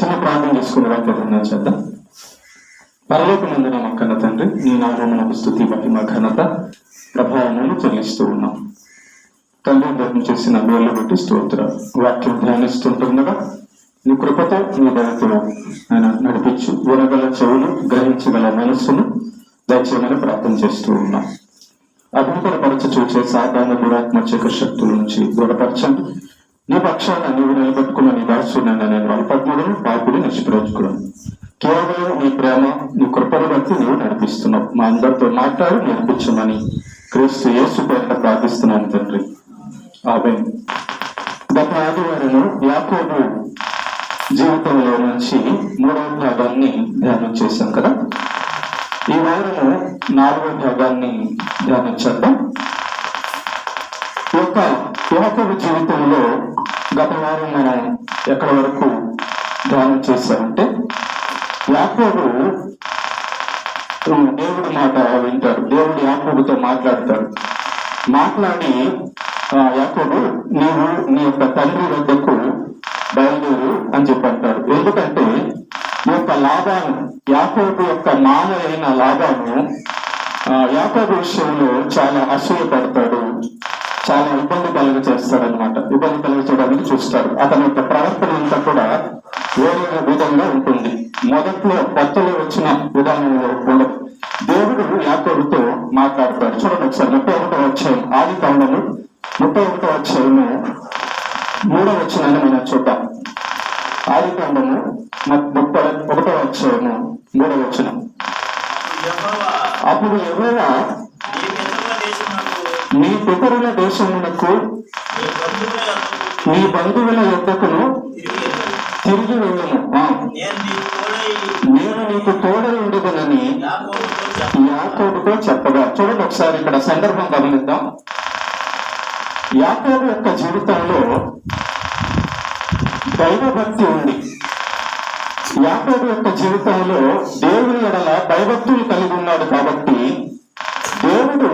చిన్న ప్రార్థన చేసుకునే వాక్యం చేద్దాం. పరలోకమందున మా కన్న తండ్రి, నీ నామమునకు స్తుతి బట్టి మా ఘనత ప్రభావమును చెల్లిస్తూ ఉన్నాం. తండ్రి ధర్మం చేసిన మేలు బట్టి స్తోత్రాలు. వాక్యం ధ్యానిస్తుంటుండగా నీ కృపతో నీ దయతో ఆయన నడిపించు. వినగల చెవులు, గ్రహించగల మనస్సును దయచేయమని ప్రార్థన చేస్తూ ఉన్నాం. అభివృద్ధపరచ చూచే సాధారణ దురాత్మ చీకర శక్తుల నుంచి దృఢపరచండి. నీ పక్షాన నీవు నిలబెట్టుకున్న నీ దాసునైనా నేను బలపడ్డను, పాపుడు, నిష్ప్రయోజకుడను. కేవలం నీ ప్రేమ, నీ కృపను బట్టి నీవు నడిపిస్తున్నావు. మా అందరితో మాట్లాడి నేర్పించమని క్రీస్తు యేసు పేరిట ప్రార్థిస్తున్నాను తండ్రి, ఆమేన్. గత ఆదివారం యాకోబు జీవితంలో నుంచి 3వ భాగాన్ని ధ్యానం చేశాం కదా. ఈ వారము 4వ భాగాన్ని ధ్యానించేద్దాం. ఒక యాకోబు జీవితంలో గత వారం మనం ఎక్కడి వరకు ధ్యానం చేశామంటే, యాకోబు దేవుడి మాట వింటాడు. దేవుడు యాకోబుతో మాట్లాడతాడు. మాట్లాడి యాకోబు, నీవు నీ యొక్క తండ్రి వద్దకు బయలుదేరు అని చెప్పి అంటాడు. ఎందుకంటే ఈ యొక్క లాభాను, యాకోబు యొక్క మామ అయిన లాభాను యాకోబు విషయంలో చాలా అసూయపడతాడు, చాలా ఇబ్బంది కలుగ చేస్తాడనమాట. ఇబ్బంది కలుగ చేయడానికి చూస్తాడు. అతని యొక్క ప్రవర్తన అంతా కూడా వేరే విధంగా ఉంటుంది. మొదట్లో కొత్తలో వచ్చిన విధానంలో ఉండదు. దేవుడు యాకోబుతో మాట్లాడతాడు. చూడండి ఒకసారి 31వ అధ్యాయం, ఆది కాండము 31వ అధ్యాయము 3వ వచనాన్ని మనం చూద్దాం. ఆది కాండము 31వ అధ్యాయము 3వ వచనం. అప్పుడు యెహోవా నీ పితరుల దేశమునకు నీ బంధువుల యొద్దకును తిరిగి వెళ్ళను, నేను నీకు తోడై ఉండదనని యాకోబుతో చెప్పగా. చూడండి ఒకసారి ఇక్కడ సందర్భం గమనిద్దాం. యాకోబు యొక్క జీవితంలో దైవభక్తి ఉంది. యాకోబు యొక్క జీవితంలో దేవుని ఎడల భయభక్తులు కలిగి ఉన్నాడు. కాబట్టి దేవుడు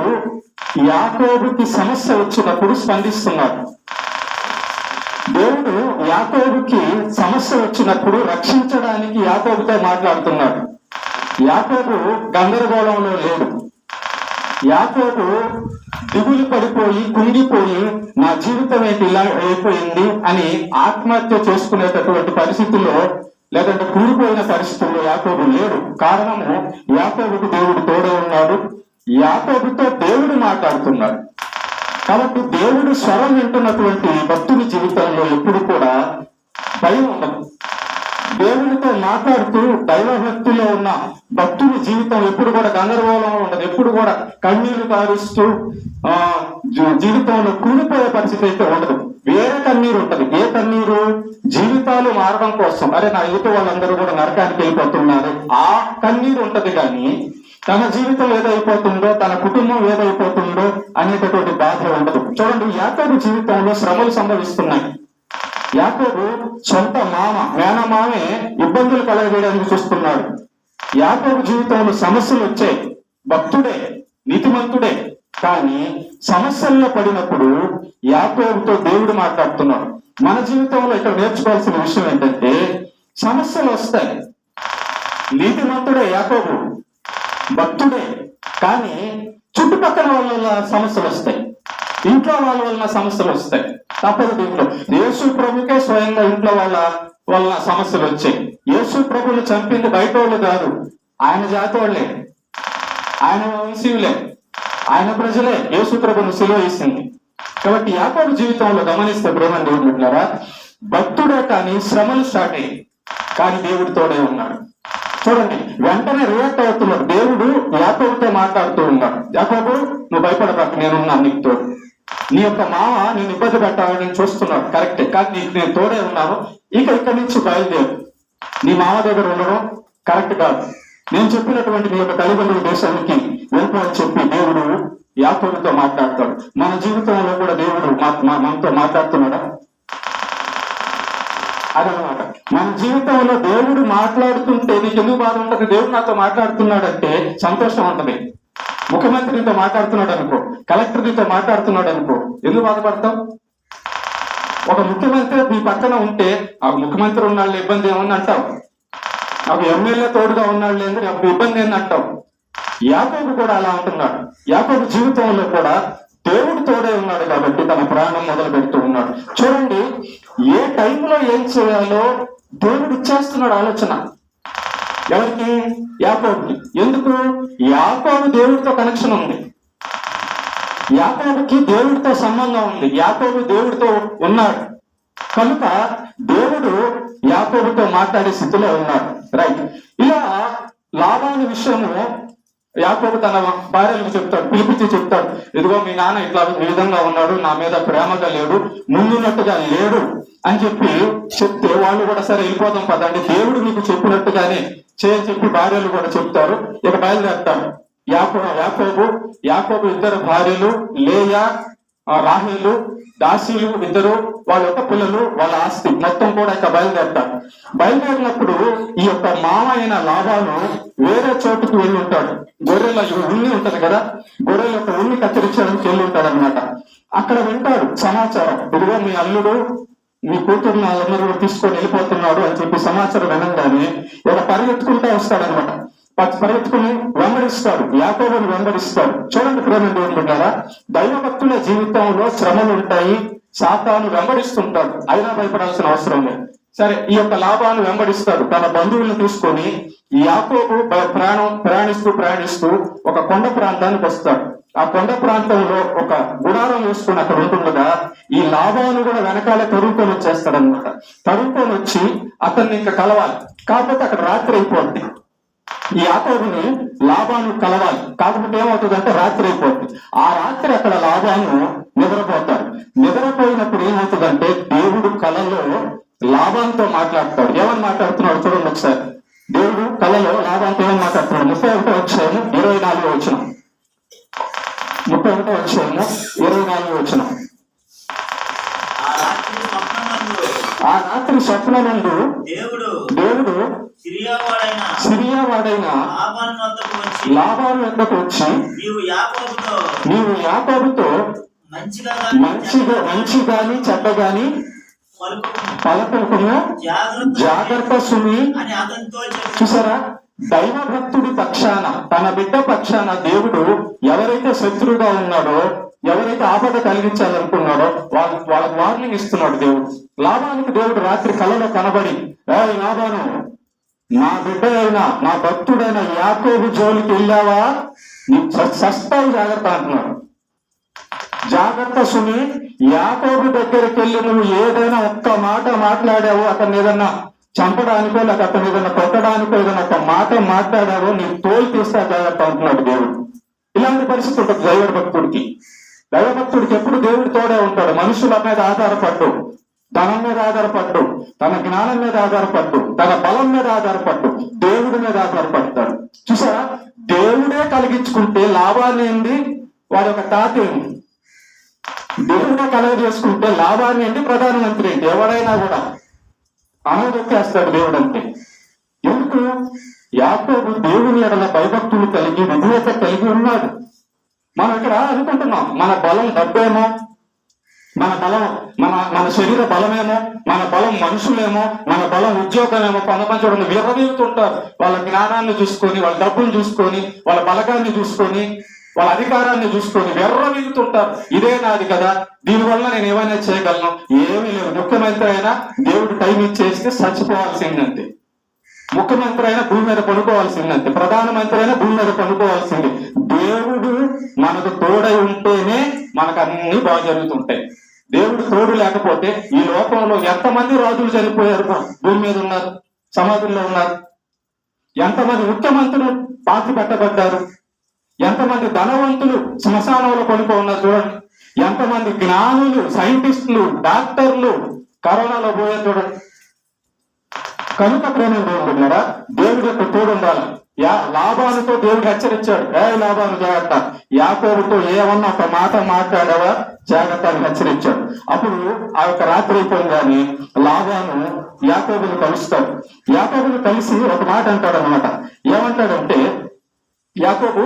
యాకోబుకి సమస్య వచ్చినప్పుడు స్పందిస్తున్నాడు. దేవుడు యాకోబుకి సమస్య వచ్చినప్పుడు రక్షించడానికి యాకోబుతో మాట్లాడుతున్నాడు. యాకోబు గందరగోళంలో లేడు. యాకోబు దిగులు పడిపోయి కుంగిపోయి నా జీవితం ఏంటి ఇలా అయిపోయింది అని ఆత్మహత్య చేసుకునేటటువంటి పరిస్థితుల్లో, లేదంటే కూలిపోయిన పరిస్థితుల్లో యాకోబు లేడు. కారణము, యాకోబుకు దేవుడు తోడే ఉన్నాడు. యాకోబుతో దేవుడు మాట్లాడుతున్నాడు. కాబట్టి దేవుడు స్వరం వింటున్నటువంటి భక్తుని జీవితంలో ఎప్పుడు కూడా భయం ఉండదు. దేవుడితో మాట్లాడుతూ దైవభక్తిలో ఉన్న భక్తుని జీవితం ఎప్పుడు కూడా గందరగోళంలో ఉండదు. ఎప్పుడు కూడా కన్నీళ్లు కారుస్తూ జీవితంలో కూలిపోయే పరిస్థితి అయితే ఉండదు. వేరే కన్నీరు ఉంటది. ఏ కన్నీరు? జీవితాలు మారడం కోసం, అరే నా యువత వాళ్ళందరూ కూడా నరకానికి వెళ్ళిపోతున్నారు, ఆ కన్నీరు ఉంటది. కానీ తన జీవితం ఏదైపోతుందో, తన కుటుంబం ఏదైపోతుందో అనేటటువంటి బాధ ఉండదు. చూడండి, యాకోబు జీవితంలో శ్రమలు సంభవిస్తున్నాయి. యాకోబు సొంత మేనమామే ఇబ్బందులు కలగజేయడానికి చూస్తున్నాడు. యాకోబు జీవితంలో సమస్యలు వచ్చాయి. భక్తుడే, నీతిమంతుడే, కానీ సమస్యల్లో పడినప్పుడు యాకోబుతో దేవుడు మాట్లాడుతున్నాడు. మన జీవితంలో ఇక్కడ నేర్చుకోవాల్సిన విషయం ఏంటంటే, సమస్యలు వస్తాయి. నీతిమంతుడే యాకోబు, భక్తుడే, కానీ చుట్టుపక్కల వాళ్ళ వల్ల సమస్యలు వస్తాయి, ఇంట్లో వాళ్ళ వలన సమస్యలు వస్తాయి. తప్పదు. దీంట్లో యేసు ప్రభుకే స్వయంగా ఇంట్లో వలన సమస్యలు వచ్చాయి. యేసు ప్రభుని చంపింది బయట వాళ్ళు కాదు, ఆయన జాతి వాళ్ళే, ఆయన వంశీయులే, ఆయన ప్రజలే యేసు ప్రభుని సిలువ వేసింది. కాబట్టి యాకోబు జీవితంలో గమనిస్తే ప్రేమని దేవుడున్నారా, భక్తుడే కానీ శ్రమలు స్టార్ట్ అయ్యి, కానీ దేవుడి తోడే ఉన్నాడు. చూడండి, వెంటనే రియాక్ట్ అవుతున్నాడు. దేవుడు యాకోబుతో మాట్లాడుతూ ఉన్నాడు. యాకోబు, నువ్వు భయపడబాకు, నేనున్నాను నీకు తోడు. నీ యొక్క మామ నేను ఇబ్బంది పెట్టాలని చూస్తున్నాడు, కరెక్టే, కానీ నీకు నేను తోడే ఉన్నాను. ఇక్కడి నుంచి బయలుదేరు. నీ మామ దగ్గర ఉండడం కరెక్ట్ కాదు. నేను చెప్పినటువంటి నీ యొక్క తల్లిదండ్రుల దేశానికి వెళ్ళిపో అని చెప్పి దేవుడు యాకోబుతో మాట్లాడతాడు. మన జీవితంలో కూడా దేవుడు మనతో మాట్లాడుతున్నాడా? అదనమాట. మన జీవితంలో దేవుడు మాట్లాడుతుంటే నీకు ఎందుకు బాధ ఉంటుంది? దేవుడు నాతో మాట్లాడుతున్నాడంటే సంతోషం ఉంటుంది. ముఖ్యమంత్రితో మాట్లాడుతున్నాడు అనుకో, కలెక్టర్ నీతో మాట్లాడుతున్నాడు అనుకో, ఎందుకు బాధపడతావు? ఒక ముఖ్యమంత్రి మీ పక్కన ఉంటే ఆ ముఖ్యమంత్రి ఉన్నాళ్ళు ఇబ్బంది ఏమని అంటావు, ఒక ఎమ్మెల్యే తోడుగా ఉన్నాళ్ళు ఏంది ఇబ్బంది ఏంది అంటావు. యాకోబు కూడా అలా అంటున్నాడు. యాకోబు జీవితంలో కూడా దేవుడు తోడే ఉన్నాడు కాబట్టి తన ప్రాణం మొదలు పెడుతూ ఉన్నాడు. చూడండి, ఏ టైంలో ఏం చేయాలో దేవుడు ఇచ్చేస్తున్నాడు ఆలోచన. ఎవరికి? యాకోబుకి. ఎందుకు? యాకోబు దేవుడితో కనెక్షన్ ఉంది, యాకోబుకి దేవుడితో సంబంధం ఉంది, యాకోబు దేవుడితో ఉన్నాడు కనుక దేవుడు యాకోబుతో మాట్లాడే స్థితిలో ఉన్నాడు. రైట్. ఇలా లాభాల విషయము యాకోబు తన భార్యలకు చెప్తాడు, పిలిపించి చెప్తాడు, ఇదిగో మీ నాన్న ఇట్లా ఈ విధంగా ఉన్నాడు, నా మీద ప్రేమగా లేడు, ముందున్నట్టుగా లేడు అని చెప్పి చెప్తే వాళ్ళు కూడా సరే వెళ్ళిపోతాం పదండి, దేవుడు నీకు చెప్పినట్టుగానే చేయని చెప్పి భార్యలు కూడా చెప్తారు. ఇక బయలుదేరుతాడు యాకోబు ఇద్దరు భార్యలు, లేయా, రాహేలు, దాసీలు ఇద్దరు, వాళ్ళ యొక్క పిల్లలు, వాళ్ళ ఆస్తి మొత్తం కూడా ఇక బయలుదేరుతాడు. బయలుదేరినప్పుడు ఈ యొక్క మామ అయిన లాభాను వేరే చోటుకు వెళ్ళి ఉంటాడు. గొర్రెల ఉన్ని ఉంటది కదా, గొర్రెల యొక్క ఉన్ని కత్తిరించడానికి వెళ్ళి ఉంటాడు అనమాట. అక్కడ వింటాడు సమాచారం, ఇదిగో మీ అల్లుడు మీ కూతురు అందరూ తీసుకొని వెళ్ళిపోతున్నాడు అని చెప్పి సమాచారం వినంగానే ఇక పరిగెత్తుకుంటూ వస్తాడనమాట. పరిగెత్తుకుని వెంబడిస్తాడు, యాకోబుని వెంబడిస్తాడు. చూడండి ప్రేమ దేవుడున్నారా, దైవభక్తుల జీవితంలో శ్రమలు ఉంటాయి, సాతాను వెంబడిస్తుంటాడు, అయినా భయపడాల్సిన అవసరం లేదు. సరే, ఈ యొక్క లాభాన్ని వెంబడిస్తాడు. తన బంధువులను తీసుకొని యాకోబు ప్రయాణిస్తూ ఒక కొండ ప్రాంతానికి వస్తాడు. ఆ కొండ ప్రాంతంలో ఒక గుడారం వేసుకుని అక్కడ ఉంటుండగా ఈ లాభాన్ని కూడా వెనకాల తరుముకొని వచ్చేస్తాడనమాట. తరుముకొని వచ్చి అతన్ని ఇంకా కలవాలి, కాకపోతే అక్కడ రాత్రి అయిపోద్ది. ఈ యాకోబుని లాభాను కలవాలి, కాకపోతే ఏమవుతుందంటే రాత్రి అయిపోద్ది. ఆ రాత్రి అక్కడ లాభాను నిద్రపోతాడు. నిద్రపోయినప్పుడు ఏమవుతుందంటే దేవుడు కలలో లాభాంతో మాట్లాడతాడు. ఏమని మాట్లాడుతున్నాడు చూడండి ఒకసారి. దేవుడు కలలో లాభాంతో ఏమని మాట్లాడుతున్నాడు? 31వ అధ్యాయము 24వ వచనం. 31వ అధ్యాయము 24వ వచనం. ఆ రాత్రి స్వప్నమందు దేవుడు సిరియా వాడైన లాబాను వద్దకు వచ్చి నీవు యాకోబుతో మంచి గాని చెడ్డ గాని పలకకును, జాగ్రత్త సుమి. చూసారా, దైవ భక్తుడి పక్షాన, తన బిడ్డ పక్షాన దేవుడు ఎవరైతే శత్రువుగా ఉన్నాడో, ఎవరైతే ఆపద కలిగించాలనుకున్నాడో వాళ్ళకి వార్నింగ్ ఇస్తున్నాడు దేవుడు. లాభానికి దేవుడు రాత్రి కలలో కనబడి, లాభాను, నా బిడ్డ అయినా నా భక్తుడైన యాకోబు జోలికి వెళ్ళావా, నీకు సస్తాయి, జాగ్రత్త అంటున్నాడు. జాగ్రత్త సుమి, యాకోబు దగ్గరికి వెళ్ళి నువ్వు ఏదైనా ఒక్క మాట మాట్లాడావో, అతన్ని ఏదన్నా చంపడానికో లేక అతను ఏదైనా కొట్టడానికో ఏదైనా ఒక మాట మాట్లాడావో నీ తోలు తీస్తా, జాగ్రత్త అంటున్నాడు దేవుడు. ఇలాంటి పరిస్థితి ఉంటుంది దైవభక్తుడికి. దైవభక్తుడికి ఎప్పుడు దేవుడి తోడే ఉంటాడు. మనుషుల మీద ఆధారపడ్డు, ధనం మీద ఆధారపడ్డు, తన జ్ఞానం మీద ఆధారపడ్డు, తన బలం మీద ఆధారపడ్డు, దేవుడి మీద ఆధారపడతాడు. చూసారా, దేవుడే కలిగించుకుంటే లాభాన్ని ఏంటి? వాడి యొక్క తాత ఏంటి? దేవుడే కలగ చేసుకుంటే లాభాన్ని ఏంటి? ప్రధానమంత్రి ఏంటి? ఎవరైనా కూడా అనదొక్కేస్తాడు దేవుడు అంటే. ఎందుకు? యాకోబు దేవుని ఎడల భయభక్తులు కలిగి విధేయత కలిగి ఉన్నాడు. మనం ఇక్కడ అనుకుంటున్నాం మన బలం డబ్బేమో, మన బలం మన శరీర బలమేమో, మన బలం మనుషులేమో, మన బలం ఉద్యోగమేమో. కొంతమంది చూడండి విర్రవీగుతుంటారు, వాళ్ళ జ్ఞానాన్ని చూసుకొని, వాళ్ళ డబ్బును చూసుకొని, వాళ్ళ బలగాన్ని చూసుకొని, వాళ్ళ అధికారాన్ని చూసుకొని విర్రవీగుతుంటారు. ఇదే నాది కదా, దీనివల్ల నేను ఏమైనా చేయగలను. ఏమీ లేదు. ముఖ్యమంత్రి అయినా దేవుడు టైం ఇచ్చేస్తే చచ్చిపోవాల్సిందంతే. ముఖ్యమంత్రి అయినా భూమి మీద పడుకోవాల్సిందంతే. ప్రధానమంత్రి అయినా భూమి మీద పడుకోవాల్సింది. దేవుడు మనకు తోడై ఉంటేనే మనకు అన్ని బాగా జరుగుతుంటాయి. దేవుడు తోడు లేకపోతే ఈ లోకంలో ఎంతమంది రాజులు చనిపోయారు, భూమి మీద ఉన్నారు, సమాధుల్లో ఉన్నారు. ఎంతమంది ముఖ్యమంత్రులు పాతి పెట్టబడ్డారు, ఎంతమంది ధనవంతులు శ్మశానంలో పడుకో ఉన్నారు చూడండి. ఎంతమంది జ్ఞానులు, సైంటిస్టులు, డాక్టర్లు కరోనాలో పోయారు చూడండి. కనుక ప్రేమ దేవుడున్నారా, దేవుడి యొక్క తోడు ఉండాలి. లాభాలతో దేవుడు హెచ్చరించాడు, లాభాలు జాగ్రత్త, యాకోబుతో ఏమన్నా ఒక మాట మాట్లాడావా జాగ్రత్త అని హెచ్చరించాడు. అప్పుడు ఆ యొక్క రాత్రి అయిపోయిందని లాభాను యాకోబుని కలుస్తాడు. యాకోబుని కలిసి ఒక మాట అంటాడు అనమాట. ఏమంటాడంటే, యాకోబు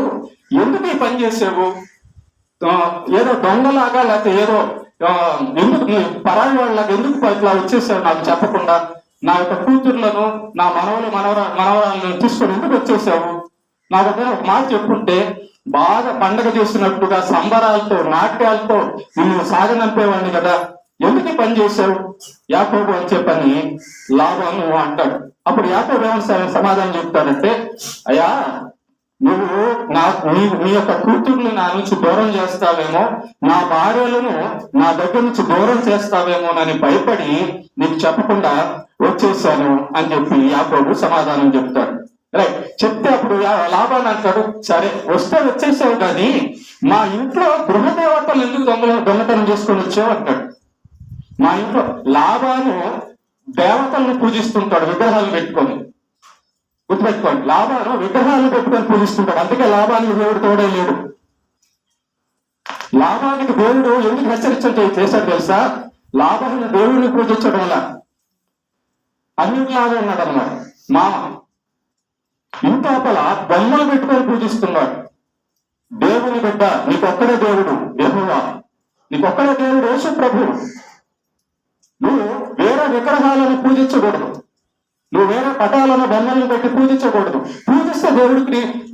ఎందుకు ఈ పని చేసావు? ఏదో దొంగలాగా లేకపోతే ఏదో ఎందుకు పరాయి వాళ్ళకి ఎందుకు ఇట్లా వచ్చేసావు నాకు చెప్పకుండా, నా యొక్క కూతుర్లను నా మనవరాలను తీసుకొని ఎందుకు వచ్చేసావు, నా దగ్గర ఒక మాట చెప్పుంటే బాగా పండగ చేసినట్టుగా సంబరాలతో నాట్యాలతో నిన్ను సాగనంపేవాడిని కదా, ఎందుకు పని చేశావు యాకోబు అని చెప్పని లాభాను అంటాడు. అప్పుడు యాకోబు ఏమని సమాధానం చెప్తాడంటే, అయ్యా నువ్వు నీ యొక్క కూతుర్ని నా నుంచి దూరం చేస్తావేమో, నా భార్యలను నా దగ్గర నుంచి దూరం చేస్తావేమోనని భయపడి నీకు చెప్పకుండా వచ్చేసాను అని చెప్పి యాకోబు సమాధానం చెప్తాడు. రైట్, చెప్తే అప్పుడు లాభాన్ని అంటాడు, సరే వస్తే వచ్చేసావు కానీ మా ఇంట్లో గృహదేవతలు ఎందుకు దొంగతనం చేసుకొని వచ్చావు అంటాడు. మా ఇంట్లో లాభాను దేవతలను పూజిస్తుంటాడు, విగ్రహాలు పెట్టుకొని. గుర్తుపెట్టుకోండి, లాభాను విగ్రహాలను పెట్టుకొని పూజిస్తుంటాడు, అందుకే లాభానికి దేవుడు తోడే లేడు. లాభానికి దేవుడు ఎందుకు హెచ్చరించడం చేశాడు తెలుసా, లాభాన్ని దేవుడిని పూజించడం వల్ల అన్నిటిలాగా ఉన్నాడు అన్నమాట. మామ ఇంతోపల బొమ్మలు పెట్టుకొని పూజిస్తున్నాడు. దేవుని బిడ్డ, నీకొక్కడే దేవుడు యెహోవా, నీకొక్కడే దేవుడు యేసు ప్రభు. నువ్వు వేరే విగ్రహాలను పూజించకూడదు, నువ్వు వేరే పటాలను బొమ్మలను పెట్టి పూజించకూడదు. పూజిస్తే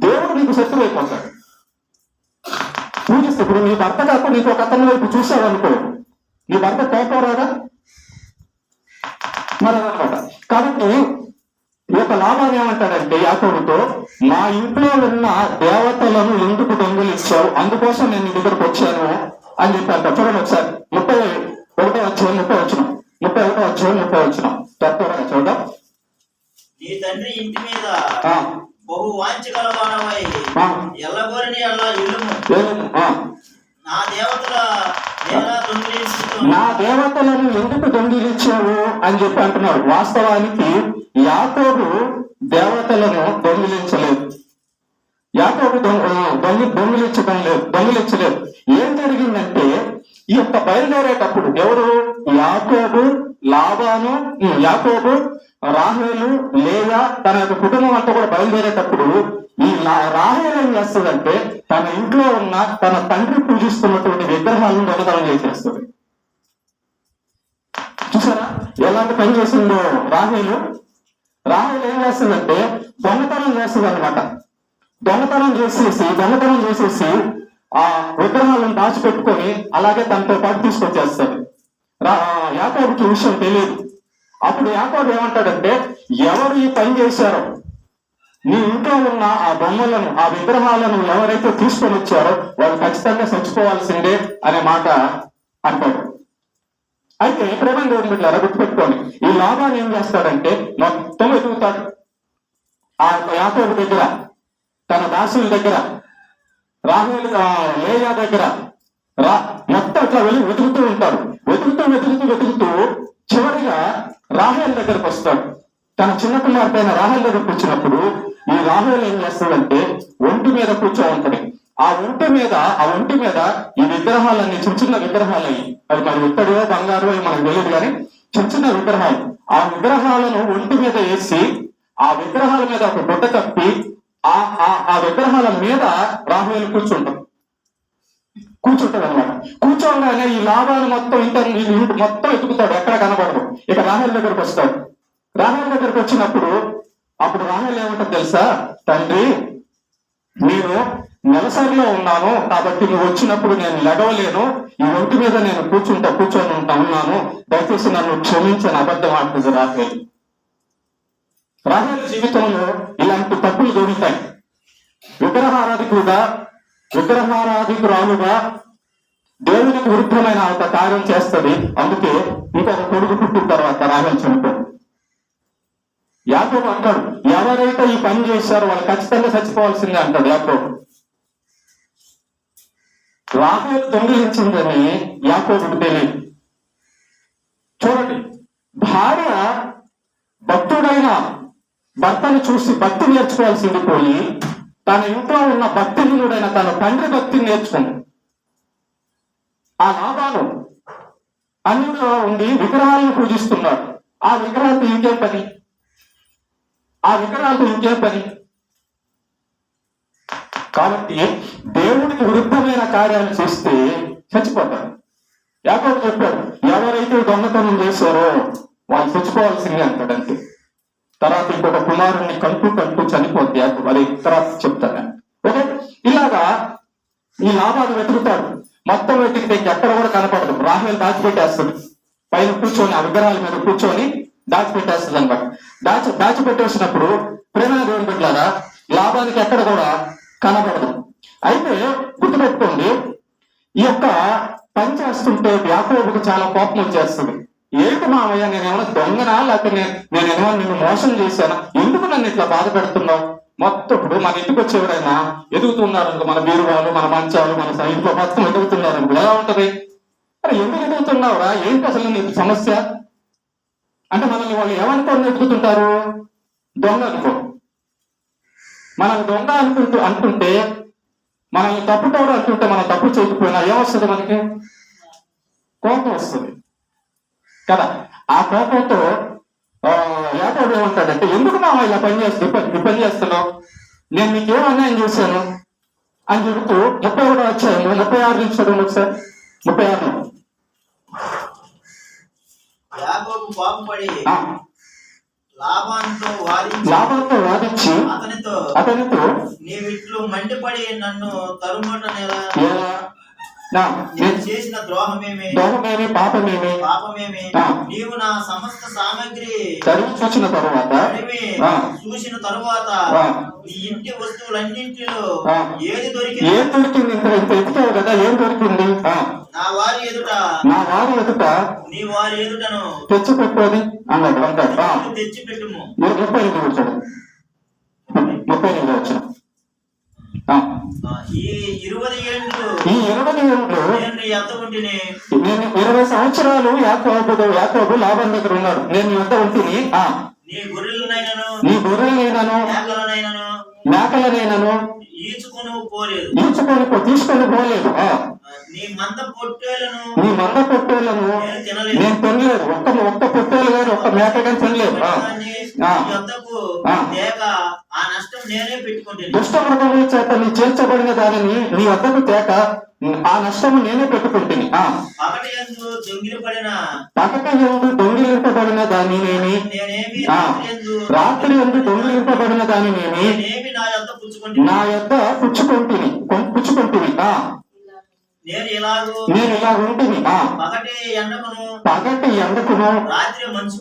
దేవుడు నీకు శత్రువు అయిపోతాడు. పూజిస్తే ఇప్పుడు నీ భర్త కాకుండా నీకు ఒక అతని వైపు చూసావు అనుకో, నీ భర్త కోపం రాదా మరి అనమాట. కాబట్టి ఈ యొక్క లాభాన్ని ఏమంటాడంటే యాకోబుతో, మా ఇంట్లో ఉన్న దేవతలను ఎందుకు దొంగిలించావు, అందుకోసం నేను నీ దగ్గరకు వచ్చాను అని చెప్పి అంటాడు. చూడండి ఒకసారి 31వ అధ్యాయం 31వ వచనం త్వరగా చూద్దాం. నీ తండ్రి ఇంటి మీద బహు వాంఛ గలవాడవై ఎల్లగోరిని అలా ఇల్లుము, నా దేవతలను ఎందుకు దొంగిలించావు అని చెప్పి అంటున్నాడు. వాస్తవానికి యాకోబు దేవతలను దొంగిలించలేదు, యాకోబు దొంగిలించలేదు. ఏం జరిగిందంటే ఈ యొక్క బయలుదేరేటప్పుడు ఎవరు, యాకోబు, లాబాను, యాకోబు, రాహేలు, లేయా, తన యొక్క కుటుంబం అంతా కూడా బయలుదేరేటప్పుడు ఈ రాహేలు ఏం చేస్తుందంటే తన ఇంట్లో ఉన్న తన తండ్రి పూజిస్తున్నటువంటి విగ్రహాలను దొంగతనం చేసేస్తుంది. చూసారా ఎలాంటి పని చేసిందో రాహేలు ఏం చేస్తుందంటే దొంగతనం చేస్తుంది అనమాట. దొంగతనం చేసేసి ఆ విగ్రహాలను దాచిపెట్టుకొని అలాగే తనతో పాటు తీసుకొచ్చేస్తాడు. యాకోబుకి విషయం తెలియదు. అప్పుడు యాకోబు ఏమంటాడంటే, ఎవరు ఈ పని చేశారో, నీ ఇంట్లో ఉన్న ఆ బొమ్మలను ఆ విగ్రహాలను ఎవరైతే తీసుకొని వచ్చారో వాళ్ళు ఖచ్చితంగా చచ్చిపోవాల్సిందే అనే మాట అంటాడు. అయితే ప్రేమ దేవుని బిడ్డలారా గుర్తుపెట్టుకోండి, ఈ లాభాన్ని ఏం చేస్తాడంటే మొత్తం వెతుకుతాడు. ఆ యాకోబు దగ్గర, తన దాసుల దగ్గర, రాహేలు లేయా దగ్గర మొత్తం ఇట్లా వెళ్ళి వెతుకుతూ ఉంటాడు. వెతుకుతూ చివరిగా రాహేలు దగ్గరకు వస్తాడు. తన చిన్న కుమార్తె రాహేలు దగ్గరకు వచ్చినప్పుడు ఈ రాహేలు ఏం చేస్తాడంటే ఒంటి మీద కూర్చో ఉంటది. ఆ ఒంటి మీద ఈ విగ్రహాలన్నీ చిన్న విగ్రహాలు, అవి మరి ఇత్తడో బంగారు మనకు తెలియదు కానీ చిన్న విగ్రహాలు. ఆ విగ్రహాలను ఒంటి మీద వేసి ఆ విగ్రహాల మీద ఒక గుడ్డ కప్పి ఆ విగ్రహాల మీద రాహేలు కూర్చుంటాడు అనమాట. కూర్చోగానే ఈ లాభాలు మొత్తం ఎత్తుకుతాడు, ఎక్కడ కనబడదు. ఇక రాహేలు దగ్గరకు వస్తాడు. రాహేలు దగ్గరకు వచ్చినప్పుడు అప్పుడు రాహేలు ఏమంటారు తెలుసా, తండ్రి నేను నెలసరిలో ఉన్నాను కాబట్టి నువ్వు వచ్చినప్పుడు నేను లెగవలేను, ఈ ఒంటి మీద నేను కూర్చొని ఉన్నాను, దయచేసి నన్ను క్షమించని అబద్ధం ఆడుతుంది రాహేలు. రాహేలు జీవితంలో ఇలాంటి తప్పులు దొరుకుతాయి. విగ్రహారాధికురాలుగా దేవునికి విరుద్ధమైన ఒక కార్యం చేస్తుంది. అందుకే ఇంకొక కొడుకు పుట్టిన తర్వాత రాహేలు చనిపోయింది. యాకోబు అంటాడు, ఎవరైతే ఈ పని చేశారో వాళ్ళు ఖచ్చితంగా చచ్చిపోవాల్సిందే అంటాడు యాకోబు. రాహేలు దొంగిలించిందని యాకోబుకు తెలియదు. చూడండి, భార్య భక్తుడైన భర్తను చూసి భక్తి నేర్చుకోవాల్సింది పోయి తన ఇంట్లో ఉన్న భక్తిహీనుడైన తన తండ్రి భక్తిని నేర్చుకుంది. ఆ లాభాలు అన్నిలో ఉండి విగ్రహాలను పూజిస్తున్నాడు. ఆ విగ్రహాలతో ఇంకేం పని? కాబట్టి దేవుడికి విరుద్ధమైన కార్యాలు చేస్తే చచ్చిపోతాడు. యాకోబు చెప్పాడు, ఎవరైతే దొంగతనం చేశారో వాళ్ళు తెచ్చుకోవాల్సిందే అంటాడంతే. తర్వాత ఇంకొక కుమారుణ్ణి కంటూ చనిపోద్ది యాకోబు. అది తర్వాత చెప్తాను. ఓకే, ఇలాగా ఈ లాభాలు వెతుకుతాడు. మొత్తం వెతికితే ఎక్కడ కూడా కనపడదు. రాహేలు దాచిపెట్టేస్తుంది, పైన కూర్చొని ఆ విగ్రహాల మీద కూర్చొని దాచిపెట్టేస్తుంది అనమాట. దాచిపెట్టేసినప్పుడు ప్రేమ దేవుని బిడ్డలారా లాభానికి ఎక్కడ కూడా కనపడదు. అయితే గుర్తుపెట్టుకోండి, ఈ యొక్క పని చేస్తుంటే యాకోబుకు చాలా కోపం వచ్చేస్తుంది. ఏంటి మామయ్య, నేనేమైనా దొంగనా, లేకపోతే నేనేమైనా నిన్ను మోసం చేశానా, ఎందుకు నన్ను ఇట్లా బాధ పెడుతున్నావు? మొత్తం ఇప్పుడు మన ఇంటికి వచ్చేవారైనా ఎదుగుతున్నారు, మన బీరువాలు, మన మంచాలు, మన ఇంట్లో మొత్తం ఎదుగుతున్నారు, ఎలా ఉంటది? అరే ఎందుకు ఎదుగుతున్నావురా, ఏంటి అసలు నీకు సమస్య అంటే మనల్ని వాళ్ళు ఏమనుకోని ఎదుగుతుంటారు? దొంగ అనుకో. మనల్ని దొంగ అనుకుంటే మనల్ని తప్పుకోవడం అంటుంటే మనం తప్పు చేయకపోయినా ఏమొస్తుంది? మనకి కోపం వస్తుంది కదా. ఆ కోపంతో యాకోబు ఏమంటాడంటే, ఎందుకు మామ ఇలా పని చేస్తున్నావు, నేను నీకేం అన్యాయం చేశాను అని చెబుతూ 31 అధ్యాయం 36 నుంచి చదవండి ఒకసారి. 36 యాకోబు కోపపడి లాభాంతో వాదించి అతనితో నీవిట్లు మండిపడి నన్ను తరుమట నేను చేసిన ద్రోహమేమి పాపమేమి నీవు నా సమస్త సామగ్రి చూసిన తరువాత నీ ఇంటి వస్తువులన్నింటిలో ఏది దొరికింది ఎత్తుతావు కదా, ఏం దొరికింది? నా వారి ఎదుట నీ వారి ఎదుటను తెచ్చిపెట్టుకోని అన్నాడు. అంటాడు తెచ్చిపెట్టుము. 30 వచ్చాడు. 30 వచ్చిన ఈ 20 ఏళ్ళు నేను 20 సంవత్సరాలు యాకోబు లాభం దగ్గర ఉన్నాడు. నేను ఎంత ఉంటిని, నీ గొర్రెలనైనను మేకలనైనను తీసుకొని పోలేదు. నీ మంద పొట్టేలను నేను తినలేదు. ఒక్క పొట్టేలు కానీ ఒక్క మేక కానీ తినలేదు. దుష్ట మృగముల చేత నీ చేర్చబడిన దానిని నీ వద్దకు తేక ఆ నష్టము నేనే పెట్టుకుంటుంది. పగటి యందు దొంగిలింపబడిన దాన్ని రాత్రి యందు దొంగిలింపబడిన దాన్ని నా యొద్ద పుచ్చుకుంటుంది. నేను ఇలా ఉంటుంది. పగటి ఎండకును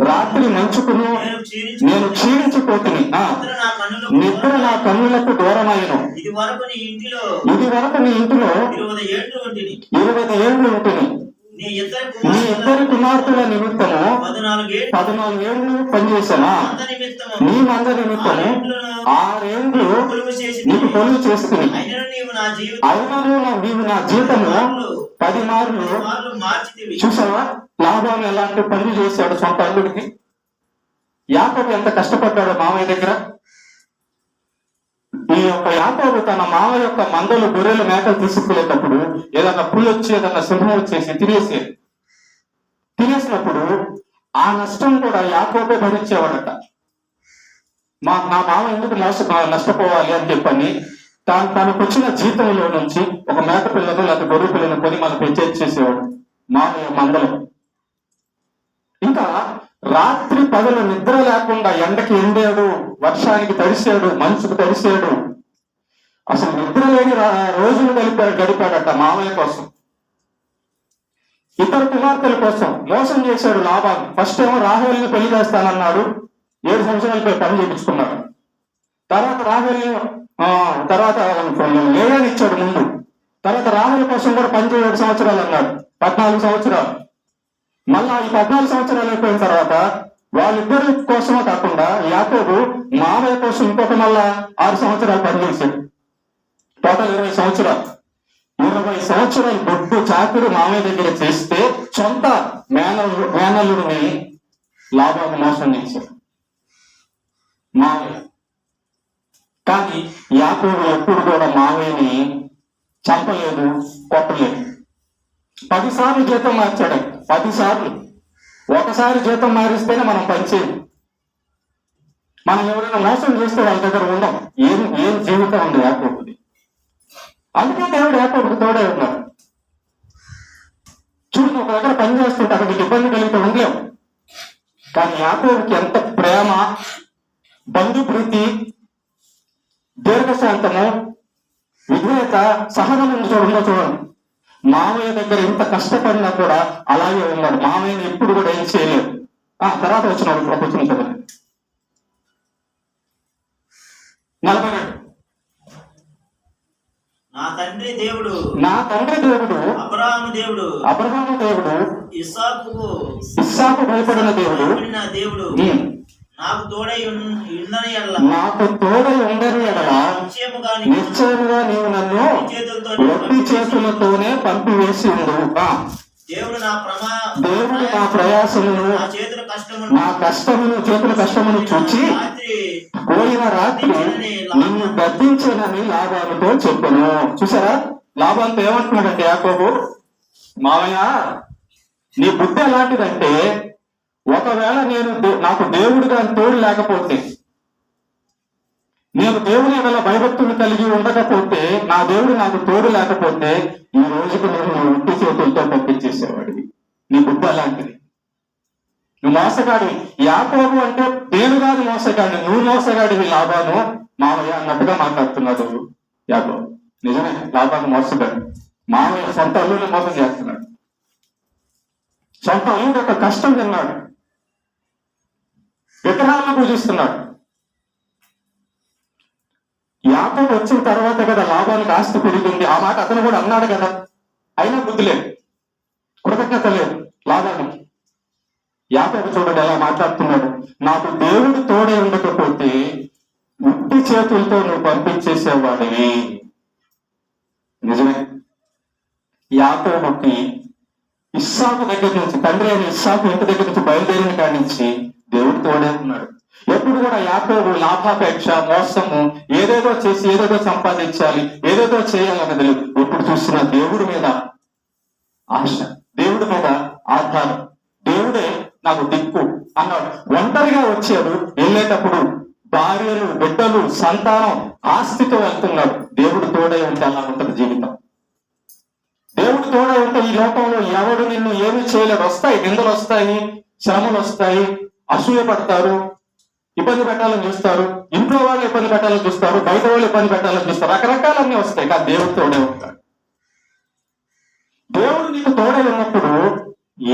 రాత్రి మంచుకును నేను క్షీణించిపోతుంది. నిద్ర నా కన్నులకు దూరమైను. ఇది వరకు నీ ఇంటిలో 20 ఏళ్ళు ఉంటుంది. నీ ఇద్దరు కుమార్తెల నిమిత్తము 14 ఏళ్ళు పనిచేశాను. నీ మంద నిమిత్తము 6 ఏళ్ళు నీకు కొలువు చేసుకుని, అయినను నీవు నా జీవితము 10 మార్లు చూసావా? లాభం ఎలాంటి పనులు చేశాడు సొంత అల్లుడికి. యాకోబు ఎంత కష్టపడ్డాడు మామయ్య దగ్గర. ఈ యొక్క యాకోబు తన మామ యొక్క మందలు, గొర్రెలు, మేకలు తీసుకునేటప్పుడు ఏదన్నా పులి వచ్చి ఏదన్నా సింహం వచ్చేసి తినేసినప్పుడు ఆ నష్టం కూడా యాకోబే భరించేవాడట. నా మామ ఎందుకు నష్టపోవాలి అని చెప్పని తనకు వచ్చిన జీతంలో నుంచి ఒక మేక పిల్లను లేదా గొర్రె పిల్లను కొని మనకు చేసేవాడు మామయ్య మందలు. ఇంకా రాత్రి పగలు నిద్ర లేకుండా ఎండకి ఎండాడు, వర్షానికి తడిసాడు, మంచుకు తడిసాడు. అసలు నిద్ర లేని రోజులు గడిపాడట మామయ్య కోసం. ఇతర కుమార్తెల కోసం మోసం చేశాడు లాభాలు. ఫస్ట్ ఏమో రాహేల్ని పెళ్లి చేస్తానన్నాడు, 7 సంవత్సరాలపై పని చేయించుకున్నాడు. తర్వాత లేయాని ఇచ్చాడు ముందు. తర్వాత రాహేల్ కోసం కూడా 17 సంవత్సరాలు అన్నాడు, 14 సంవత్సరాలు. మళ్ళా ఈ 14 సంవత్సరాలు అయిపోయిన తర్వాత వాళ్ళిద్దరి కోసమే కాకుండా యాకోబు మామయ్య కోసం ఇంకొక మళ్ళా 6 సంవత్సరాలు పనిచేశాడు. టోటల్ 20 సంవత్సరాలు. 20 సంవత్సరాలు బొడ్డు చాకుడు మామయ్య దగ్గర చేస్తే సొంత మేనల్లుడిని లాభాలు మోసం చేశాడు మామయ్య. కానీ యాకోబు ఎప్పుడు కూడా మామయ్యని చంపలేదు, కొట్టలేదు. 10 సార్లు జీతం మార్చాడు. 10 సార్లు. ఒకసారి జీతం మారిస్తేనే మనం పనిచేయం. మనం ఎవరైనా మోసం చేస్తే వాళ్ళ దగ్గర ఉండం. ఏం జీవితం ఉంది యాకోబుది. అందుకే దేవుడు యాకోబుకి తోడే ఉన్నాడు. చూడు, ఒక దగ్గర పని చేస్తుంటే అక్కడ నీకు ఇబ్బంది కలిగితే ఉండలేవు. కానీ యాకోబుకి ఎంత ప్రేమ, బంధుప్రీతి, దీర్ఘశాంతము, విధేయత, సహనం ఉందో చూడండి. మామయ్య దగ్గర ఇంత కష్టపడినా కూడా అలాగే ఉన్నాడు. మామయ్యని ఎప్పుడు కూడా ఏం చేయలేదు. తర్వాత వచ్చినాడు ప్రభుత్వం చూడండి 42. నా తండ్రి దేవుడు అబ్రహాము దేవుడు ఇస్సాకు భయపడిన దేవుడు నాకు తోడై ఉండని ఎడల నిశ్చయముగా నీవు నన్ను ఒట్టి చేతులతోనే పంపివేసి ఉండు. దేవుడు నా ప్రయాసమును, నా చేతుల కష్టమును చూచి పోయిన రాత్రి నిన్ను గద్దించనని లాభాలతో చెప్పను. చూసారా, లాభాలతో ఏమంటున్నాడంటే యాకోబు, మావయ్య నీ బుద్ధి ఎలాంటిదంటే, ఒకవేళ నాకు దేవుడిగా తోడు లేకపోతే, నేను దేవుని వల్ల భయభక్తులు కలిగి ఉండకపోతే, నా దేవుడు నాకు తోడు లేకపోతే ఈ రోజుకు నేను ఒట్టి చేతులతో పంపించేసేవాడివి. నీ బుద్ధి అలాంటిది. నువ్వు మోసగాడి. యాకోబు అంటే నేను కాదు మోసగాడి, నువ్వు మోసగాడివి లాభాను మావయ్య అన్నట్టుగా మాట్లాడుతున్నాడు యాకోబు. నిజమే, లాభాను మోసగాడు. మావయ్య సొంత అల్లుని మోసం చేస్తున్నాడు. సొంత అల్లుడు యొక్క కష్టం తిన్నాడు. విగ్రహాలను పూజిస్తున్నాడు. యాకోబు వచ్చిన తర్వాత కదా లాభానికి ఆస్తి పెరిగింది. ఆ మాట అతను కూడా అన్నాడు కదా. అయినా బుద్ధి లేదు, కృతజ్ఞత లేదు లాభానికి. యాకోబు చూడండి ఎలా మాట్లాడుతున్నాడు. నాకు దేవుడు తోడే ఉండకపోతే ఉట్టి చేతులతో నువ్వు పంపించేసేవాడివి. నిజమే. యాకోబుకి ఇస్సాకు దగ్గర నుంచి, తండ్రి అయిన ఇస్సాకు ఇంటి దగ్గర నుంచి బయలుదేరిన కాడి నుంచి దేవుడు తోడే ఉన్నాడు. ఎప్పుడు కూడా యాకోబు లాభాపేక్ష, మోసము, ఏదేదో చేసి ఏదేదో సంపాదించాలి, ఏదేదో చేయాలన్నది లేదు. ఎప్పుడు చూసినా దేవుడి మీద ఆశ, దేవుడి మీద ఆధారం. దేవుడే నాకు దిక్కు అన్నాడు. ఒంటరిగా వచ్చాడు. వెళ్ళేటప్పుడు భార్యలు, బిడ్డలు, సంతానం, ఆస్తితో వెళ్తున్నాడు. దేవుడు తోడే ఉంటే అలా ఉంటుంది జీవితం. దేవుడు తోడే ఉంటే ఈ లోకంలో ఎవడు నిన్ను ఏమీ చేయలేడు. వస్తాయి నిందలు, వస్తాయి శ్రమలు, వస్తాయి, అసూయ పడతారు, ఇబ్బంది పెట్టాలని చూస్తారు, ఇంట్లో వాళ్ళు ఇబ్బంది పెట్టాలని చూస్తారు, బయట వాళ్ళు ఇబ్బంది పెట్టాలని చూస్తారు, రకరకాలన్నీ వస్తాయి. కానీ దేవుడు తోడే ఉంటాడు. దేవుడు నీకు తోడే ఉన్నప్పుడు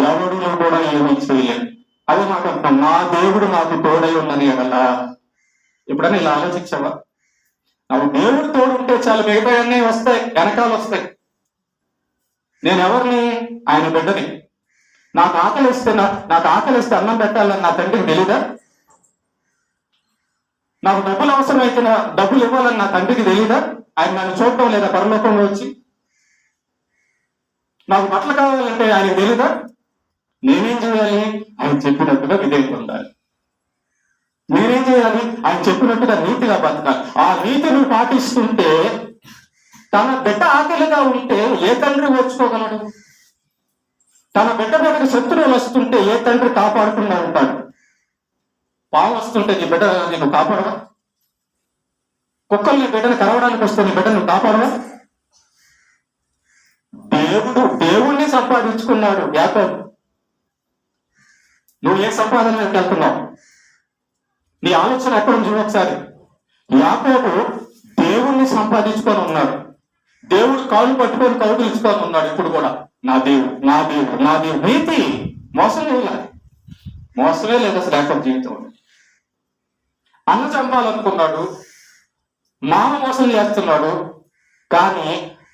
ఎవడు కూడా ఏమీ చేయలేదు. అదే మాట అంటున్నాం, నా దేవుడు నాకు తోడై ఉన్నది కదా. ఎప్పుడైనా ఇలా ఆలోచించావా? నాకు దేవుడు తోడు ఉంటే చాలు, మిగతా అన్నీ వస్తాయి, వెనకాలు వస్తాయి. నేను ఎవరిని? ఆయన బిడ్డని. నాకు ఆకలిస్తే అన్నం పెట్టాలని నా తండ్రికి తెలీదా? నాకు డబ్బులు అవసరమైతే డబ్బులు ఇవ్వాలని నా తండ్రికి తెలీదా? ఆయన నన్ను చూడటం లేదా పరలోకంలో వచ్చి? నాకు బట్టలు కావాలంటే ఆయనకు తెలీదా? నేనేం చేయాలి? ఆయన చెప్పినట్టుగా విధేయత ఉండాలి. నేనేం చేయాలి? ఆయన చెప్పినట్టుగా నీతిగా బతకాలి. ఆ నీతి నువ్వు పాటిస్తుంటే, తన బిడ్డ ఆకలిగా ఉంటే ఏ తండ్రి ఓర్చుకోగలడు? తన బిడ్డ మీదకి శత్రువులు వస్తుంటే ఏ తండ్రి కాపాడకుండా ఉంటాడు? పాము వస్తుంటే నీ బిడ్డ నీకు కాపాడవా? కుక్కలు నీ బిడ్డను కరవడానికి వస్తే నీ బిడ్డ నువ్వు కాపాడవా? దేవుణ్ణి సంపాదించుకున్నాడు యాకోబు. నువ్వు ఏ సంపాదనకి వెళ్తున్నావు? నీ ఆలోచన ఎక్కడ ఉంది ఒకసారి. యాకోబు దేవుణ్ణి సంపాదించుకొని ఉన్నాడు. దేవుడు కాళ్ళు పట్టుకొని కౌగిలించుకొని ఉన్నాడు. ఇప్పుడు కూడా నా దేవుడు, నా దేవుడు, నా దేవుడు. నీతి, మోసమే లేదు అసలు యాకోబు జీవితంలో. అన్న చంపాలనుకున్నాడు, మామ మోసం చేస్తున్నాడు. కానీ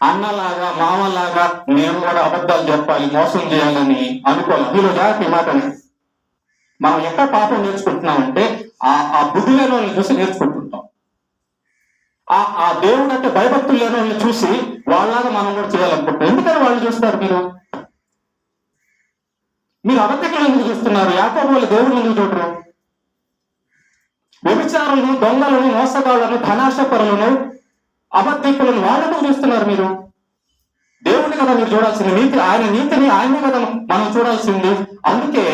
అన్నలాగా, మామలాగా నేను కూడా అబద్ధాలు చెప్పాలి, మోసం చేయాలని అనుకోవాలి. వీళ్ళు జాగ్రత్త మాటని. మనం ఎక్కడ పాపం నేర్చుకుంటున్నామంటే ఆ బుద్ధి లేని వాళ్ళని చూసి నేర్చుకుంటుంటాం. ఆ దేవుడు అంటే భయభక్తులు లేని వాళ్ళని చూసి వాళ్ళలాగా మనం కూడా చేయాలనుకుంటాం. ఎందుకని వాళ్ళు చూస్తారు? మీరు అబద్ధికులు ఎందుకు చూస్తున్నారు? యాకోబు వాళ్ళు దేవుడు ఎందుకు చూడరు? వ్యభిచారులను, దొంగలను, మోసగాళ్లను, ధనాశపరులను, అబద్ధికులను వాళ్ళను చూస్తున్నారు మీరు. దేవుడిని కదా మీరు చూడాల్సింది. ఆయన నీతిని ఆయనే కదా మనం చూడాల్సింది. అందుకే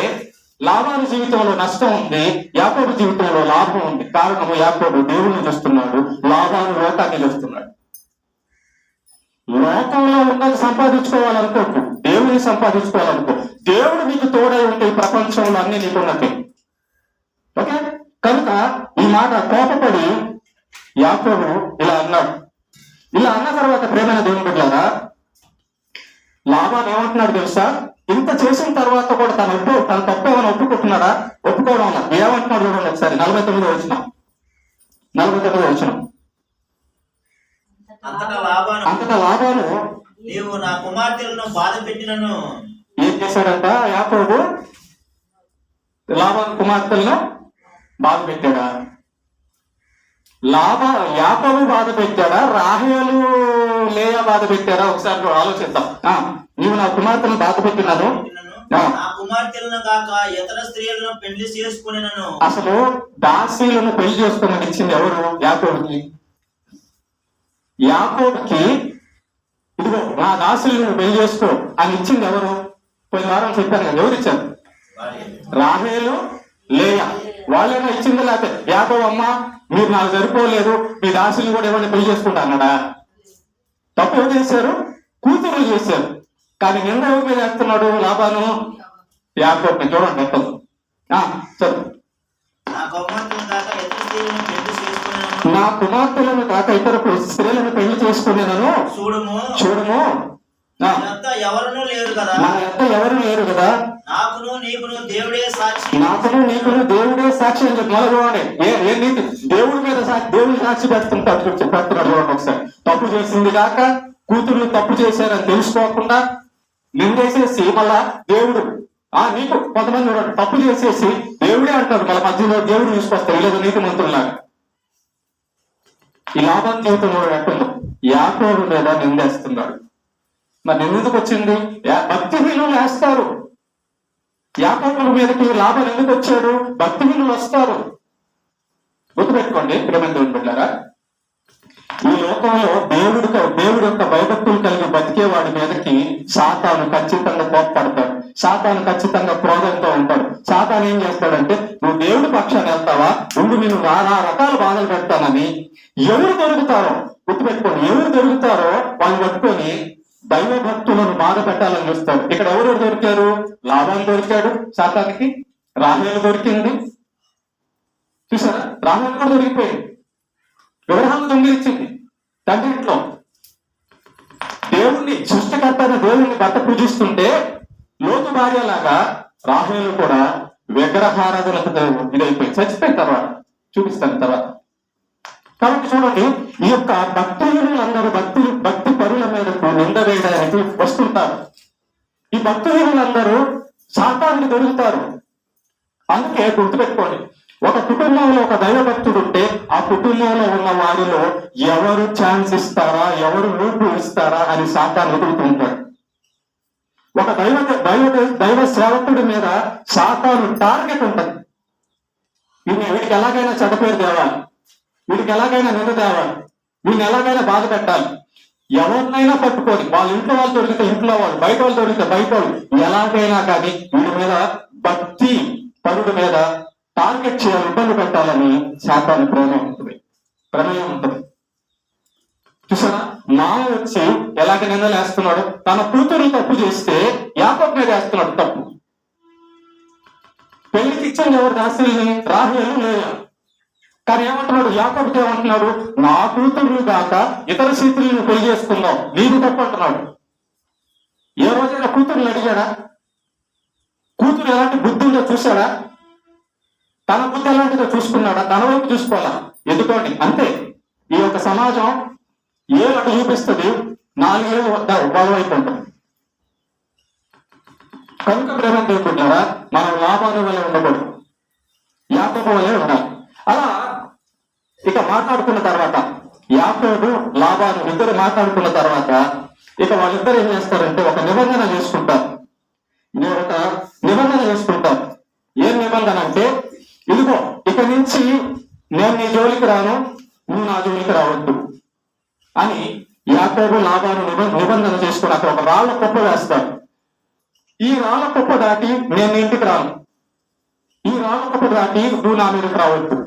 లాభాల జీవితంలో నష్టం ఉంది, యాకోబు జీవితంలో లాభం ఉంది. కారణము యాకోబు దేవుడిని చూస్తున్నాడు, లాభాలు లోకాన్ని చూస్తున్నాడు. లోకంలో ఉన్నది సంపాదించుకోవాలనుకోకు, దేవుని సంపాదించుకోవాలనుకో. దేవుడు నీకు తోడై ఉంటే ఈ ప్రపంచంలో అన్ని నీకున్నది. ఓకే, కనుక ఈ మాట కోపపడి యాకోబు ఇలా అన్నాడు. ఇలా అన్న తర్వాత ప్రేమైన దేవుని బిడ్డలారా, లాబాను ఏమంటున్నాడు తెలుసా? ఇంత చేసిన తర్వాత కూడా తన తప్పు ఏమైనా ఒప్పుకుంటున్నాడా? ఒప్పుకోవడం అన్నా. ఏమంటున్నాడు చూడండి ఒకసారి. 49 వచనం. అంతటా లాబాను నీవు నా కుమార్తెలను బాధ పెట్టినను. ఏం చేశాడంట యాకోబు? లాబాను కుమార్తెలను బాధ పెట్టాడా? యాకోబు బాధ పెట్టాడా? రాహేలు లేయా బాధ పెట్టారా? ఒకసారి ఆలోచిద్దాం. నీవు నా కుమార్తెను బాధ పెట్టినాను, నా కుమార్తెలను కాక ఇతర స్త్రీలను పెళ్లి చేసుకునేనను. అసలు దాసీలను పెళ్లి చేసుకోమని ఇచ్చింది ఎవరు? యాకోబుకి. యాకోబుకి ఇదిగో నా దాసులను పెళ్లి చేసుకో అని ఇచ్చింది ఎవరు? పోయిన వారం చెప్పాను కదా, ఎవరు ఇచ్చారు? రాహేలు లేయా. వాళ్ళైనా ఇచ్చింది. లేకపోతే యాకోబు అమ్మ మీరు నాకు సరిపోలేదు, మీ దాసులు కూడా ఎవరిని పెళ్లి చేసుకుంటా అన్నాడా? తప్పు ఎవరు చేశారు? కూతురు చేశారు. కానీ నిన్న ఎవరి మీద వేస్తున్నాడు లాబాను? యాకోబుని. చూడండి ఎత్తదు. చదువు. నా కుమార్తెలను కాక ఇతర స్త్రీలను పెళ్లి చేసుకునేనను. చూడము నా యొక్క ఎవరు లేరు కదా. నాకును నీకును దేవుడే సాక్షి అని చెప్పి మళ్ళీ చూడండి. ఏ నీతి? దేవుడి మీద దేవుడి సాక్షి పెడుతున్నాడు చూడండి ఒకసారి. తప్పు చేసింది కాక కూతుర్లు తప్పు చేశారని తెలుసుకోకుండా నిందేసేసి మళ్ళా దేవుడు నీకు కొంతమంది చూడండి తప్పు చేసేసి దేవుడే అంటారు, మళ్ళీ మధ్యలో దేవుడు తీసుకొస్తారు. ఇలా నీతి మంత్రులాగా. ఈ లాభం జీవితం కూడా ఎట్టుందో యాకోబు మీద నిందేస్తున్నాడు. మరి ఎందుకు వచ్చింది? భక్తిహీనులు వేస్తారు. యాకోబు మీదకి లాభం ఎందుకు వచ్చాడు? భక్తిహీనులు వస్తారు. గుర్తుపెట్టుకోండి ప్రేమ దేవుని బిడ్డలారా, ఈ లోకంలో దేవుడు యొక్క భయభక్తులు కలిగి బతికే వాడి మీదకి సాతాను ఖచ్చితంగా కోప్పడతాడు. సాతాను ఖచ్చితంగా క్రోధంతో ఉంటాడు. సాతాను ఏం చేస్తాడంటే, నువ్వు దేవుడి పక్షాన్ని వెళ్తావా, నువ్వు నేను నానా రకాల బాధలు పెడతానని ఎవరు దొరుకుతారో గుర్తుపెట్టుకోండి. ఎవరు దొరుకుతారో వాళ్ళు పట్టుకొని దైవ భక్తులను బాధ పెట్టాలని చూస్తాడు. ఇక్కడ ఎవరు దొరికారు? లాభాలు దొరికాడు సాతానికి. రాహేలు దొరికింది. చూసారా? రాహేలు కూడా దొరికిపోయింది. విగ్రహాలు దొంగిలించింది తండ్రి ఇంట్లో. దేవుణ్ణి సృష్టికర్త దేవుణ్ణి భర్త పూజిస్తుంటే లోతు భార్యలాగా రాహేలు కూడా విగ్రహారాధనకు ఇదైపోయింది. చచ్చిపోయిన తర్వాత చూపిస్తాను తర్వాత. కాబట్టి చూడండి, ఈ యొక్క భక్తులందరూ భక్తి పరుల మీదకు నింద వేయడానికి వస్తుంటారు. ఈ భక్తులందరూ సాతానికి దొరుకుతారు. అందుకే గుర్తుపెట్టుకోండి, ఒక కుటుంబంలో ఒక దైవ భక్తుడు ఉంటే ఆ కుటుంబంలో ఉన్న వారిలో ఎవరు ఛాన్స్ ఇస్తారా, ఎవరు రూపు ఇస్తారా అని సాతాను వెతుకుతుంటాడు. ఒక దైవ సేవకుడి మీద సాతాను టార్గెట్ ఉంటుంది. వీడికి ఎలాగైనా చెడ్డపేరు తేవాలి, వీడికి ఎలాగైనా నింద తేవాలి, వీడిని ఎలాగైనా బాధ పెట్టాలి. ఎవరినైనా పట్టుకొని, వాళ్ళ ఇంట్లో వాళ్ళు దొరికితే ఇంట్లో వాళ్ళు, బయట వాళ్ళు దొరికితే బయట వాళ్ళు, ఎలాగైనా కానీ వీడి మీద భక్తి పరుడు మీద టార్గెట్ చేయాలి, ఇబ్బంది పెట్టాలని సాతాను ప్రమేయం ఉంటుంది. చూసారా? మామ వచ్చి ఎలాగ నిందలు వేస్తున్నాడు. తన కూతురు తప్పు చేస్తే యాకోబు మీద వేస్తున్నాడు తప్పు. పెళ్లికి ఇచ్చింది ఎవరు? దాసీల్ని. రాహేలు లేయా. కానీ ఏమంటున్నాడు? యాకోబుకి ఏమంటున్నాడు? నా కూతురు కాక ఇతర స్త్రీలను పెళ్లి చేసుకున్నావు, నీకు తప్పు అంటున్నాడు. ఏ రోజైనా కూతురుని అడిగాడా? కూతురు ఎలాంటి బుద్ధి ఉందో చూశాడా? తన బుద్ధి ఎలాంటిదో చూసుకున్నాడా? తన వైపు చూసుకోవాలా? ఎందుకోండి అంతే. ఈ యొక్క సమాజం ఏడు చూపిస్తుంది, 4 ఏళ్ళు వాళ్ళ వైపు ఉంటుంది. కనుక ప్రేమ దేవుకుంటారా, మనం లాభాల వల్ల ఉండకూడదు, యాకోబు వల్లే ఉండాలి. అలా ఇక మాట్లాడుకున్న తర్వాత యాకోబు లాభాలు ఇద్దరు మాట్లాడుకున్న తర్వాత ఇక వాళ్ళిద్దరు ఏం చేస్తారంటే ఒక నిబంధన చేసుకుంటారు. ఏం నిబంధన అంటే, ఇదిగో ఇక నుంచి నేను నీ జోలికి రాను, నువ్వు నా జోలికి రావద్దు అని యాకోబు లాభాలు నిబంధన చేసుకుని అక్కడ ఒక రాళ్ల కుప్ప వేస్తాడు. ఈ రాళ్ల కుప్ప దాటి నేను ఇంటికి రాను, ఈ రాళ్ల కుప్ప దాటి నువ్వు నా మీదకి రావద్దు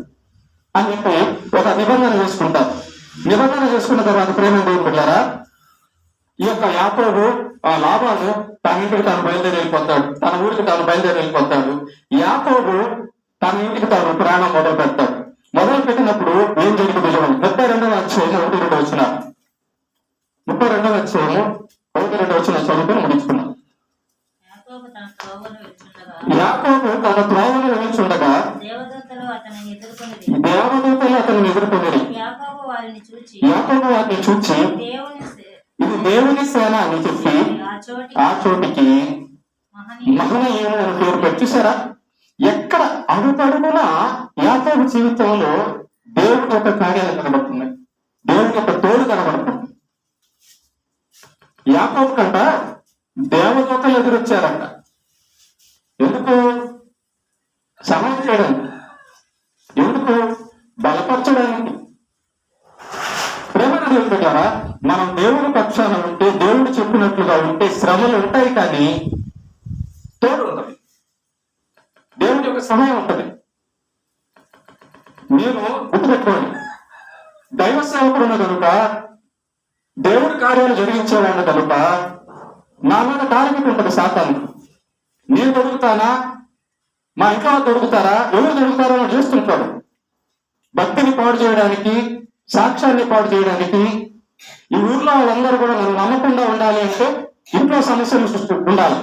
అని చెప్పి ఒక నిబంధన చేసుకుంటారు. నిబంధన చేసుకున్న తర్వాత ప్రేమ దేవుని బిడ్డలారా, ఈ యొక్క యాకోబు లాబాను తన ఇంటికి తాను బయలుదేరి వెళ్ళిపోతాడు, తన ఊరికి తాను బయలుదేరి వెళ్ళిపోతాడు. యాకోబు తన ఇంటికి తాను ప్రయాణం మొదలు పెడతాడు. మొదలు పెట్టినప్పుడు ఏం జరిగింది చూడండి. 32వ అధ్యాయం 1-2 వచనాలు. 32వ అధ్యాయం 1-2 వచనాలు చదువుకొని ముగించుకున్నాం. యాకోబు తన త్రోవను వెళ్తుండగా దేవదూతలు అతనిని ఎదుర్కొనేది. యాకోబు వారిని చూచి ఇది దేవుని సేన అని చెప్పి ఆ చోటికి మహనయీయుడు అని పేరు పెట్టేశారా. ఎక్కడ అడుగడుగునా యాకోబు జీవితంలో దేవుడి యొక్క కార్యాలు కనబడుతున్నాయి, దేవుడి యొక్క తోడు కనబడుతుంది. యాకోబు కంట దేవదూతలు ఎదురొచ్చారంట. ఎందుకు? సహాయం చేయడానికి, ఎందుకు? బలపరచడానికి. ప్రేమ దేవుడు ద్వారా మనం దేవుడి పక్షాన ఉంటే, దేవుడు చెప్పినట్లుగా ఉంటే శ్రమలు ఉంటాయి, కానీ తోడు ఉంటుంది, దేవుడి యొక్క సహాయం ఉంటుంది. నేను గుర్తుపెట్టుకోండి, దైవ సేవకుడు ఉన్న కనుక, దేవుడి కార్యాలు జరిగించేవాడిని కనుక నా మీద టార్గెట్ ఉంటుంది సాతాను. నేను దొరుకుతానా, మా ఇంట్లో దొరుకుతారా, ఎవరు దొరుకుతారో అని చూస్తుంటాడు. భక్తిని పాడు చేయడానికి, సాక్ష్యాన్ని పాడు చేయడానికి, ఈ ఊర్లో వాళ్ళందరూ కూడా నన్ను నమ్మకుండా ఉండాలి అంటే ఇంట్లో సమస్యలు ఉండాలి,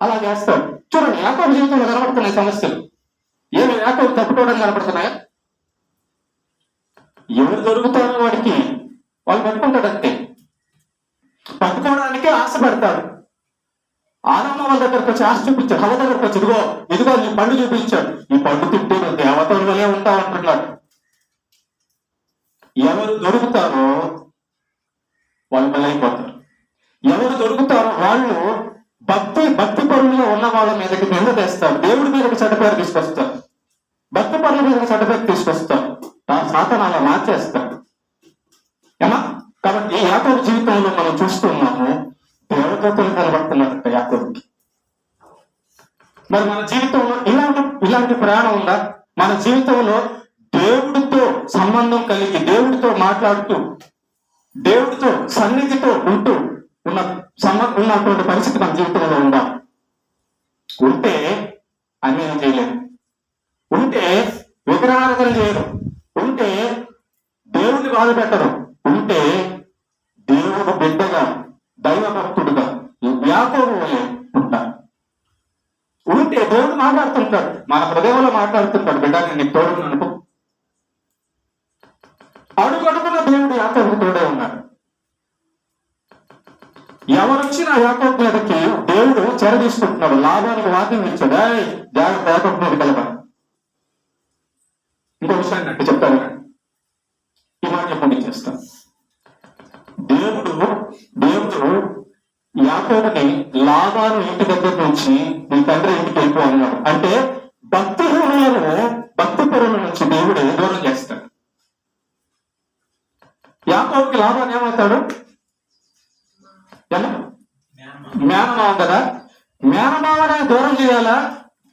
అలా చేస్తాడు. చూడండి, యాకోబు జీవితంలో కనబడుతున్నాయి సమస్యలు. ఏమి యాకోబు తప్పుకోవడం కనబడుతున్నాయా? ఎవరు దొరుకుతారో వాడికి వాళ్ళు పట్టుకుంటాడు అంతే. పట్టుకోవడానికే ఆశ పెడతాడు. ఆదమ్మ వాళ్ళ దగ్గరకు వచ్చి ఆశ చూపించాడు, హవ దగ్గరకు వచ్చి ఇదిగో ఇదిగో నీ పండు చూపించాడు, ఈ పండు తింటే నువ్వు దేవతల వల్లే ఉంటావు అంటున్నాడు. ఎవరు దొరుకుతారో వాళ్ళు బలైపోతారు. ఎవరు దొరుకుతారో వాళ్ళు భక్తి పరులుగా ఉన్న వాళ్ళ మీదకి నింద తెస్తారు, దేవుడి మీదకి చెడ్డపేరు తీసుకొస్తారు, భక్తి పరుల మీదకి చెడ్డపేరు తీసుకొస్తారు, సాతాను అలా మార్చేస్తారు. ఏమా? కాబట్టి యాకోబు జీవితంలో మనం చూస్తున్నాము, దేవదూతలు కనబడుతున్నారంట యాకోబుకి. మరి మన జీవితంలో ఇలాంటి ప్రయాణం ఉందా? మన జీవితంలో దేవుడితో సంబంధం కలిగి, దేవుడితో మాట్లాడుతూ, దేవుడితో సన్నిధితో ఉంటూ ఉన్నటువంటి పరిస్థితి మన జీవితంలో ఉందా? ఉంటే అన్యాయం చేయలేరు, ఉంటే విగ్రహారాధన చేయరు, ఉంటే దేవుడిని బాధ పెట్టరు, ఉంటే దేవుడు బిడ్డగా దైవ భక్తుడుగా యాకోబు వలె ఉంటారు. ఉంటే దేవుడు మాట్లాడుతుంటాడు, మన హృదయంలో మాట్లాడుతుంటాడు, బిడ్డ నేను నీకు తోడు అనుకో. అడుగడుగున దేవుడు యాకోబుకు తోడే ఉన్నాడు. ఎవరొచ్చినా యాకోబు మీదకి దేవుడు చెర తీసుకుంటున్నాడు. లాభానికి వాక్యం ఇచ్చాడు, జాగ్రత్త యాకోబు మీద కలప. ఇంకో విషయాన్ని అంటే చెప్తాను, ఈ మాట చెప్పండి చేస్తాను. దేవుడు యాకోబుని లాభాను ఇంటి దగ్గర నుంచి నీ తండ్రి ఇంటికి వెళ్ళిపో అన్నాడు. అంటే భక్తిహీనులను భక్తి పరుల నుంచి దేవుడు దూరం చేస్తాడు. యాకోబుకి లాభాన్ని ఏమవుతాడు? మేనమావ కదా, మేనమావనే దూరం చేయాలా?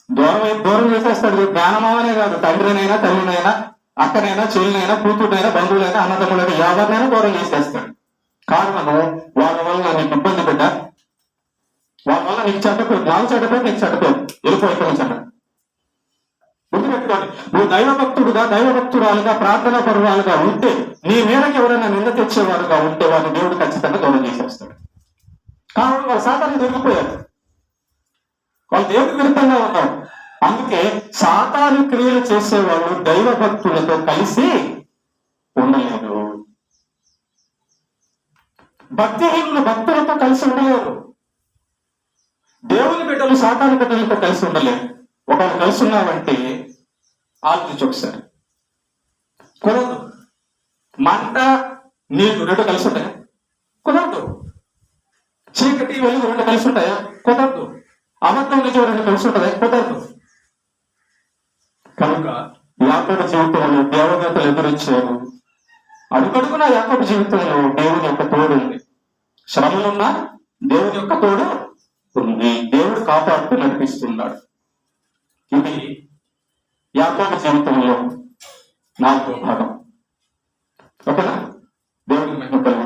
దూరం చేసేస్తాడు. మేనమావనే కాదు, తండ్రినైనా తల్లినైనా అక్కనైనా చెల్లినైనా కూతురునైనా బంధువులైనా అన్నదమ్ములైనా ఎవరినైనా దూరం చేసేస్తాడు. కారణము వాళ్ళ వల్ల నీకు ఇబ్బంది బిడ్డ, వాళ్ళ వల్ల నీకు చెడ్డపోయి, నాకు చెడ్డపోయి నీకు చెడ్డపోయి వెళ్ళిపోయి చెడ్డ. గుర్తుపెట్టుకోండి, నువ్వు దైవభక్తురాలుగా ప్రార్థనా పరురాలుగా ఉంటే, నీ మీదకి ఎవరైనా నింద తెచ్చేవారుగా ఉంటే వారిని దేవుడు ఖచ్చితంగా దూరం చేసేస్తాడు. కారణం వాళ్ళు సాతానికి దొరికిపోయారు, వాళ్ళు దేవుడికి విరుద్ధంగా ఉన్నారు. అందుకే సాతాను క్రియలు చేసేవాళ్ళు దైవ భక్తులతో కలిసి ఉండలేరు. భక్తిహీనులు భక్తులతో కలిసి ఉండలేరు. దేవుని బిడ్డలు సాతాను బిడ్డలతో కలిసి ఉండలేరు. ఒకరు కలిసి ఉన్నామంటే ఆలోచించి ఒకసారి. కుదరదు. మంట నీళ్లు రెండు కలిసి ఉంటాయా? కుదరదు. చీకటి వెలుగు రెండు కలిసి ఉంటాయా? కుదరదు. అబద్ధం నిజం రెండు కలిసి ఉంటుందా? కుదరదు. కనుక యాకోబు జీవితంలో దేవదూతలు ఎదురొచ్చారు. అడుగడుగున యాకోబు జీవితంలో దేవుని యొక్క తోడు ఉంది. శ్రమలున్నా దేవుని యొక్క తోడు ఉంది. దేవుడు కాపాడుతూ నడిపిస్తున్నాడు. ఇది యాకోబు జీవితంలో 4వ భాగం. ఓకేనా? దేవుడికి మహిమ కలుగును.